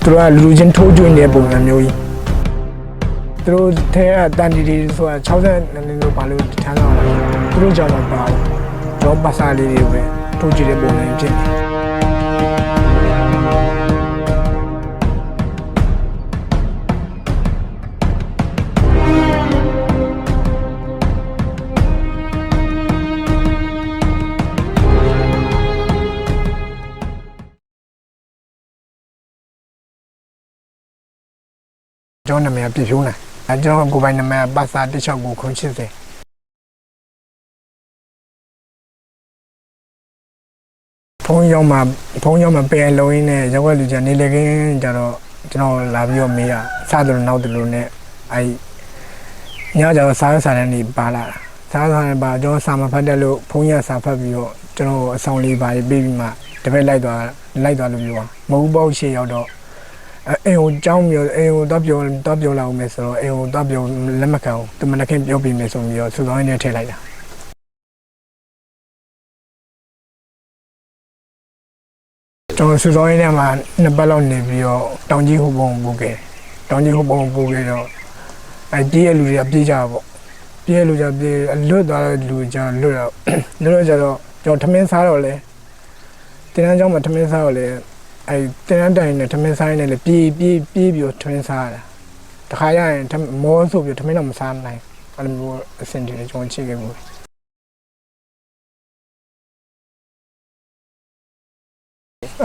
သူတို့ကလူချင်းထိုးကျွင်းတဲ့ပုံစံမျိုးကြီးသူတို့ထဲကတန်တီတွေဆိုတာ60နှစ်လို့ပါလို့ထမ်းဆောင်တယ်သူတို့ကြောင့်မပါဘူးတော့ပါစာလေးတွေပဲထိုးကြည့်တဲ့ပုံစံဖြစ်နေကျွန်တော်နာမည်ပြည့်ဖြိုးနိုင်ကျွန်တော်ကိုယ်ပိုင်နာမည်ပါစာ16980ဖုန်းရောက်မှာပယ်လုံးရင်းနဲ့ရောက်ွက်လူချင်နေလေကင်းကြတော့ကျွန်တော်လာပြီးတော့မေးရစားတယ်လို့နောက်တယ်လို့နဲ့ညကျတော့စားတဲ့နေပါလာစားတဲ့ပါကျွန်တော်စာမဖတ်တယ်လို့ဖုန်းရစာဖတ်ပြီးတော့ကျွန်တော်အဆောင်လေးပါပြီးပြီးမှတပည့်လိုက်သွားလို့ပြောမဟုတ်ပေါ့ရှေ့ရောက်တော့အိမ်ကိုကြောင်းမျိုးအိမ်ကိုတော့ပြောလာအောင်မယ်ဆိုတော့အိမ်ကိုတော့ပြောလက်မခံအောင်သူမနခင်ပြောပြီးမယ်ဆိုပြီးတော့စူဆောင်းနေထည့်လိုက်တာကျွန်တော်စူဆောင်းနေမှာနှစ်ပတ်လောက်နေပြီးတော့တောင်ကြီးဟိုပုံပို့ခဲ့တော့ပြေးရလူတွေကပြေးကြပေါ့ပြေးလူကြပြေးလွတ်သွားတဲ့လူကြလွတ်တော့ကြတော့ကျွန်တော်ထမင်းစားတော့လေတင်းတန်းကျောင်းမှာထမင်းစားတော့လေတင်းတန်းတိုင်နဲ့ထမင်းစားနေလေပြေးပြီးတော့ထမင်းစားရတာတခါရရင်မောဆိုပြီးထမင်းတော့မစားနိုင်အဲ့လိုမျိုးအဆင်ပြေကျွန်တော်ချိခဲ့ဘူး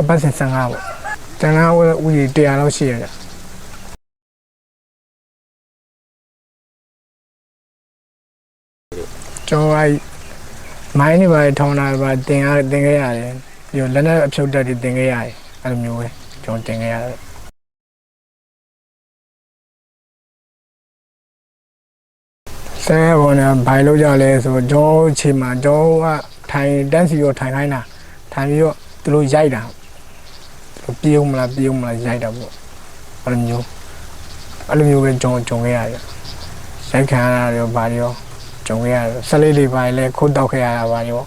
အပတ်စဉ်15ပေါ့တန်းကဦးကြီး100လောက်ရှိရတယ်ကျွန်တော်မိုင်းနေပါထောင်းတာပါတင်ခဲ့ရတယ်ပြီးတော့လက်နဲ့အဖြုတ်တက်တွေတင်ခဲ့ရတယ်အဲ့လိုမျိုးပဲကျွန်တော်တင်ခဲ့ရတယ်ဆဲဘောနဲ့ဘိုင်လို့ကြလဲဆိုကျွန်တော်ခြေမှာကျွန်တော်ကထိုင်တန်းစီရောထိုင်ခိုင်းတာထိုင်ပြီးတော့သူတို့ရိုက်တာပြေးဦးမလားရိုက်တာပေါ့အဲ့လိုမျိုးပဲကျွန်တော်ကြုံခဲ့ရတယ်ရိုက်ခံရတာရောဘာရောကြုံခဲ့ရတယ်ဆက်လေးတွေပါလဲခိုးတောက်ခဲ့ရတာပါရော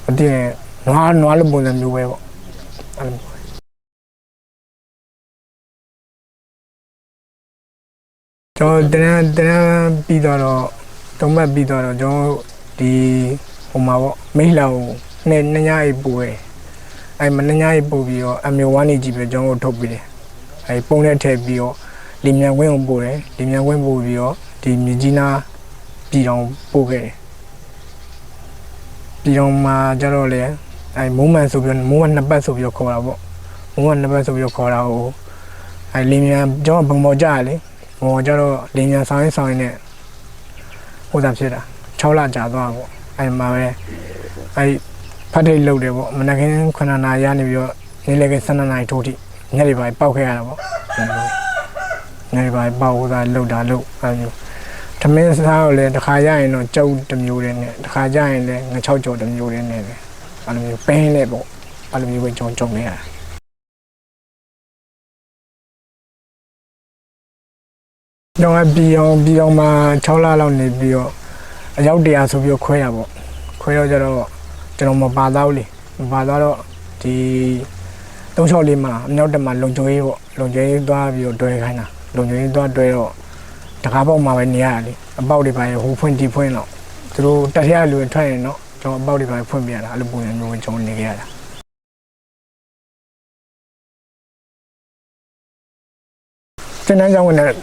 အတင်းနွားလိုပုံစံမျိုးပဲပေါ့အဲ့လိုကျွန်တော်တန်းပြီးတော့တုံးမက်ပြီးတော့ကျွန်တော်ဒီဟိုမှာပေါ့မိလှောင်နဲ့ညအိပ်ပူရယ်မညအိပ်ပူပြီးတော့အမျိုးဝမ်းနေကြည့်ပြီးကျွန်တော်ထုတ်ပြီးတယ်ပုံနဲ့ထည့်ပြီးတော့လီမြန်ကွင်းကိုပို့တယ်လီမြန်ကွင်းပို့ပြီးတော့ဒီမြကြီးနားပြည်တော်ပို့ခဲ့တယ်ပြည်တော်မှာကျတော့လေမိုးမှန်ဆိုပြီးမိုးမှန်2ပတ်ဆိုပြီးခေါ်တာပေါ့မိုးမှန်2ပတ်ဆိုပြီးခေါ်တာဟိုလီမြန်ကျွန်တော်ဘုံပေါ်ကြလေဘုံကျတော့လီမြန်ဆောင်ရင်နဲ့ဟိုသာဖြစ်တာ6လကြာသွားပေါ့မှာပဲဖတ်ထိတ်လုပ်တယ်ပေါ့မနက်ခင်း9နာရီနေပြီးတော့နေ့လည်က12နာရီထိုးထိညနေပိုင်းပောက်ခဲ့ရတာပေါ့ညနေပိုင်းပောက်ဟိုသာလုပ်တာလို့အဲ့လိုထမင်းစားတော့လေတစ်ခါရရင်တော့ကြောက်တစ်မျိုးတည်းနဲ့တစ်ခါကျရင်လည်းငချောက်ကြော်တစ်မျိုးတည်းနဲ့ပဲအဲ့လိုမျိုးပင်းနဲ့ပေါ့အဲ့လိုမျိုးပဲကြုံနေရတာတော့ပြည်အောင်မှာ6လလောက်နေပြီးတော့အယောက်100ဆိုပြီးတော့ခွဲရပေါ့ခွဲတော့ကျတော့ကျွန်တော်မပါတော့လေမပါတော့ဒီ364မှာအမြောက်တက်မှာလုံကျွေးပေါ့လုံကျွေးသွားပြီးတော့တွဲခိုင်းတာလုံကျွေးသွားတွဲတော့တကားပေါက်မှာပဲနေရတယ်လေအပေါက်တွေပါရဟိုဖွင့်ဒီဖွင့်တော့သူတို့တက်ရလူထွက်ရင်တော့ကျွန်တော်အပေါက်တွေပါဖွင့်ပြရတာအဲ့လိုပုံစံမျိုးကျွန်တော်နေခဲ့ရတာတင်တန်းကြောင့်လည်း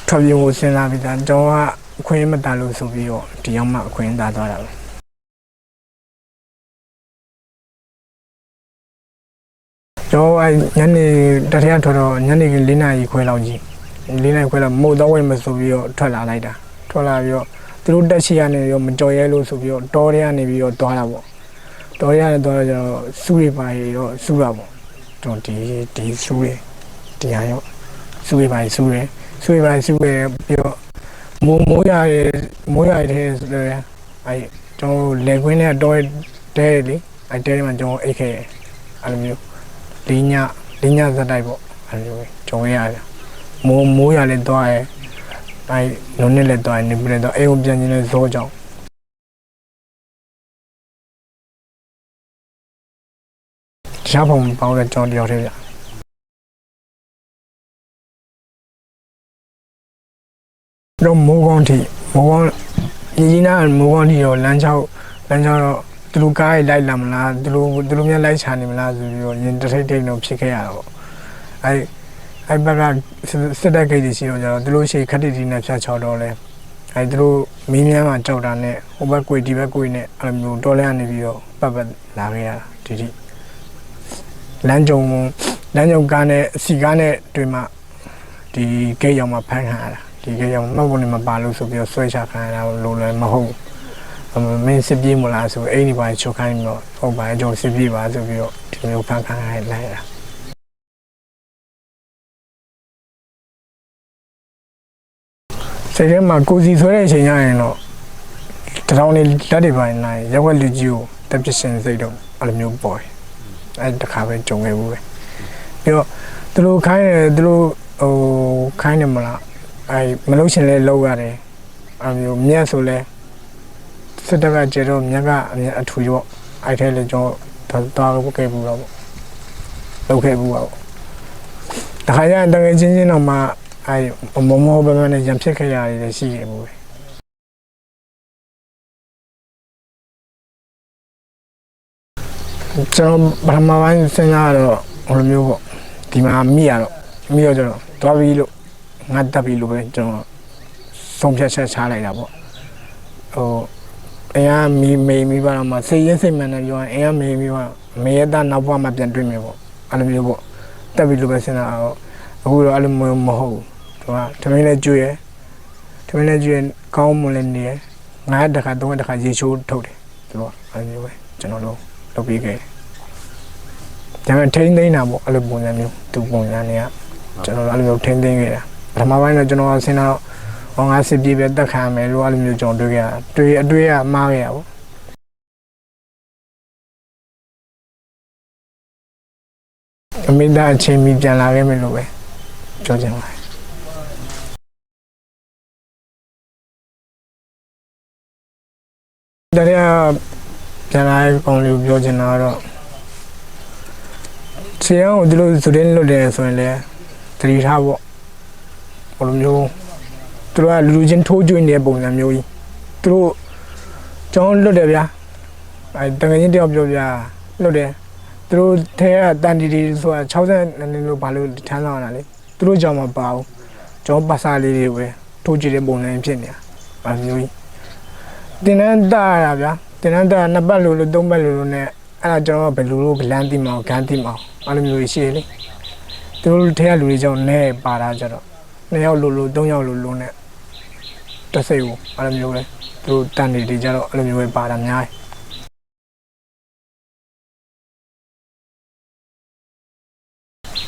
ထွက်ပြေးဖို့စဉ်းစားပြီးသားကျွန်တော်ကအခွင့်မတန်လို့ဆိုပြီးတော့ဒီရောက်မှအခွင့်သားသွားတာပဲကျွန်တော်ညနေတထရထွက်တော့ညနေ4နာရီခွဲလောက်ကြီး4နာရီခွဲလောက်မို့တော့ဝင်မဆိုပြီးတော့ထွက်လာလိုက်တာထွက်လာပြီးတော့သူတို့တက်ရှိရနေရောမကြော်ရဲလို့ဆိုပြီးတော့တောထဲကနေပြီးတော့သွားတာပေါ့တောထဲကနေသွားတော့ကျတော့စူးတွေပါရီတော့စူးတာပေါ့ကျွန်တော်ဒီစူးတွေဒီဟာရောစူးတွေပါရီစူးတယ်ပြီးတော့မိုးရတဲ့ဆိုတော့ကျွန်တော်လေခွင်းနဲ့တော့တဲလေတဲမှာကျွန်တော်အိတ်ခဲ့အဲ့လိုမျိုးလေးညဇက်တိုက်ပေါ့အဲ့လိုမျိုးကြုံရရတယ်မိုးရလည်းတော့လုံးနဲ့လည်းတော့နေပြီးတော့အိမ်ကိုပြန်နေတဲ့ဇောကြောင့်ရှားပုံပေါင်းတဲ့ကျွန်တော်တယောက်တည်းဗျ တော့မိုးကောင်းထိမိုးကောင်းညီနာမိုးကောင်းထိတော့လမ်းတော့သူတို့ကားလိုက်လာမလားသူတို့များလိုက်ချနေမလားဆိုပြီးတော့ရင်တထိတ်ထိတ်တော့ဖြစ်ခဲ့ရတော့အဲ့ဘက်ကစစ်တပ်ဂိတ်တွေရှိတော့ကြတော့သူတို့ရှိခက်တိတီနဲ့ဖြတ်ချော်တော့လဲအဲ့သူတို့မင်းများမှာကြောက်တာနဲ့ဟိုဘက်ကွေဒီဘက်ကွေနဲ့အဲ့လိုမျိုးတော်လဲနေပြီးတော့ပတ်လာခဲ့ရတာဒီလမ်းကြုံကားနဲ့စီကားနဲ့တွေ့မှဒီဂိတ်ရောက်မှဖမ်းခံရတာဒီဂိတ်ရောက်မှတ်ဖို့နေမပါလို့ဆိုပြီးတော့ဆွဲချခံရတာလို့လည်းမဟုတ်မင်းစစ်ပြေးမလားဆိုအဲ့ဒီပိုင်းချုပ်ခိုင်းတော့ဟုတ်ပါကျွန်တော်စစ်ပြေးပါဆိုပြီးတော့ဒီမျိုးဖန်ခိုင်းလိုက်တာစိတ်ထဲမှာကိုစီဆွဲတဲ့အချိန်ရရင်တော့တထောင်လေးလက်တွေပိုင်းနိုင်ရက်ွက်လူကြီးကိုတက်ပြရှင်စိတ်တော့အဲ့လိုမျိုးပေါ်အဲ့တခါပဲကြုံခဲ့ဘူးပဲပြီးတော့သူတို့ခိုင်းတယ်သူတို့ခိုင်းတယ်မလားအဲ့မလုပ်ချင်လဲလုပ်ရတယ်အဲ့မျိုးမြက်ဆိုလဲစစ်တပ်ကကျေတော့မြက်ကအထူရောအဲ့ထဲလေကျွန်တော်သွားခဲ့ဘူးတော့လုပ်ခဲ့ဘူးတော့တခါကျရင်တကယ်ချင်းတော့မှအဲ့မောဘမနဲ့ရံဖြစ်ခဲ့ရတယ်ရှိခဲ့ဘူးပဲကျွန်တော်ပထမပိုင်းစဉ်းစားတော့ဟိုလိုမျိုးပေါ့ဒီမှာမိရတော့ကျွန်တော်သွားပြီးလို့ငါတက်ပြီးလို့ပဲကျွန်တော်ဆုံးဖြတ်ချက်ချလိုက်တာပေါ့ဟိုအရင်မိပါတော့မှစိတ်ရင်းစိတ်မှန်နဲ့ပြောရင်အရင်မိပါမေရတာနောက်ဘဝမှာပြန်တွေ့မယ်ပေါ့အဲ့လိုမျိုးပေါ့တက်ပြီးလို့ပဲစဉ်းစားတော့အခုတော့အဲ့လိုမျိုးမဟုတ်ဘူးသူကထမင်းလေးကျွေးရကောင်းမွန်လည်းနေရငါတခါသုံးတခါရေချိုးထုတ်တယ်သူကအဲ့လိုမျိုးပဲကျွန်တော်တို့လုပ်ပြီးခဲ့တယ်ဒါပေမဲ့ထိန်းသိမ်းတာပေါ့အဲ့လိုပုံစံမျိုးသူပုံစံတွေကကျွန်တော်အဲ့လိုမျိုးထိန်းသိမ်းခဲ့တာပထမပိုင်းတော့ကျွန်တော်စဉ်းစားတော့ငါစစ်ပြေးပဲတက်ခံမယ်လို့အဲ့လိုမျိုးကျွန်တော်တွေ့ခဲ့တာအတွေ့အမှားခဲ့ရပေါ့အမိသားအချိန်မီပြန်လာခဲ့မယ်လို့ပဲပြောချင်ပါတယ်ဒါရပြန်လာကောင်လေးပြောချင်တာတော့ဆရာကဒီလိုစတဲ့လွတ်တယ်ဆိုရင်လည်းတတိထားပေါ့ဘယ်လိုမျိုးသူတို့ကလူချင်းထိုးကျွင်းနေတဲ့ပုံစံမျိုးကြီးသူတို့ကျွန်တော်လွတ်တယ်ဗျာအဲတကယ်ချင်းတယောက်ပြောပြလွတ်တယ်သူတို့ထဲကတန်တီတီဆိုတာ60နှစ်လို့ဘာလို့ထမ်းလာတာလဲသူတို့ကြောင့်မပါဘူးကျွန်တော်ပါစာလေးတွေပဲထိုးကြည့်တဲ့ပုံစံဖြစ်နေတာအဲမျိုးကြီးတင်တန်းတာရဗျာတင်တန်းတာ2ပတ်လို့3ပတ်လို့နဲ့အဲ့ဒါကျွန်တော်ဘယ်လိုလုပ်ဂလန်းတိမအောင်ဂန်းတိမအောင်အဲ့လိုမျိုးရှိလေသူတို့ထဲကလူတွေကြောင့်နဲပါတာကြတော့2ယောက်လို့3ယောက်လို့နဲ့တဆိတ်ကိုအဲ့လိုမျိုးပဲသူတို့တန်နေကြတော့အဲ့လိုမျိုးပဲပါတာများ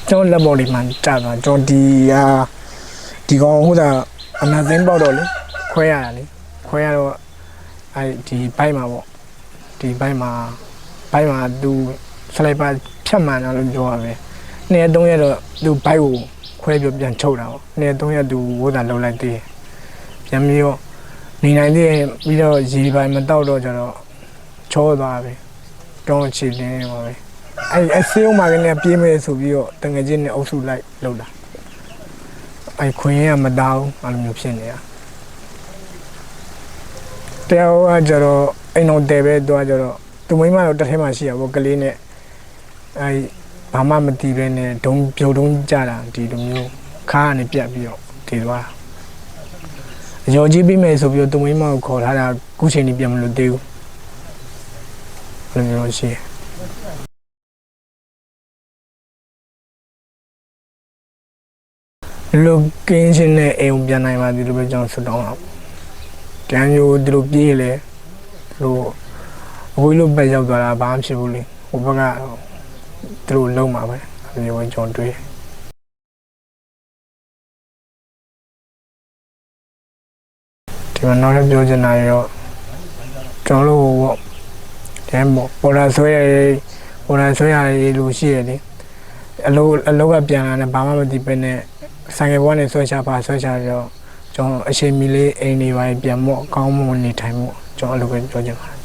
ကျွန်တော်လက်ပေါ်လေးမှကြာသွားကျွန်တော်ဒီကောင်ဟိုတာအနာသိန်းပေါက်တော့လေခွဲရတာလေခွဲရတော့ဒီဘိုက်မှာပေါ့ဒီဘိုက်မှာသူစလိုက်ပါဖြတ်မှန်တာလို့ပြောရပဲနေ့3ရက်တော့သူဘိုက်ကိုခွဲပြီးပြန်ချုပ်တာပေါ့နေ့3ရက်သူဟိုတာလုံလိုက်သေးတယ်ပြန်ပြီးတော့နေနိုင်သေးပြီးတော့ရေဘိုက်မတောက်တော့ကြတော့ချောသွားပဲတောင်းချီနေပါပဲအဲ့ဆေးဥမာကနေပြေးမယ်ဆိုပြီးတော့တငယ်ချင်းနဲ့အုပ်စုလိုက်လောက်တာအဲ့ခွင်းရမတောင်းအဲ့လိုမျိုးဖြစ်နေတာတရားကကြတော့အိမ်တော်တဲပဲသွားကြတော့သူမိမတော့တစ်ထဲမှာရှိရပေါ့ကလေးနဲ့အဲ့ဘာမှမတီးပဲနဲ့ဒုံပြုတ်တုံးကြတာဒီလိုမျိုးခါကနေပြတ်ပြီးတော့တည်သွားအယောကြီးပြီးမယ်ဆိုပြီးတော့သူမိမကိုခေါ်ထားတာခုချိန်ကြီးပြန်မလို့သေးဘူးအဲ့လိုမျိုးရှိလူကင်းချင်းနဲ့အိမ်ပြန်နိုင်ပါဒီလိုပဲကျွန်တော်ဆွတောင်းအောင်တန်းမျိုးဒီလိုပြေးလေလို့အဝေးလို့ပဲရောက်သွားတာဘာမှဖြစ်ဘူးလေဟိုဘက်ကသူတို့လုံးမှာပဲအမျိုးကျွန်တော်တွေ့ဒီမှာနောက်လည်းပြောချင်တာရောကျွန်တော်တို့ပေါ့တဲပေါ့ပေါ်လာဆွဲရလို့ရှိရလေအလုပ်ကပြန်လာတယ်ဘာမှမသိပဲနဲ့ဆိုင်ကဘွားနဲ့ဆွဲချတော့ကျွန်တော်အချိန်မီလေးအိမ်နေပါပြန်မို့အကောင်းမွန်နေထိုင်မို့ကျွန်တော်အလုပ်ပဲပြောချင်ပါတယ်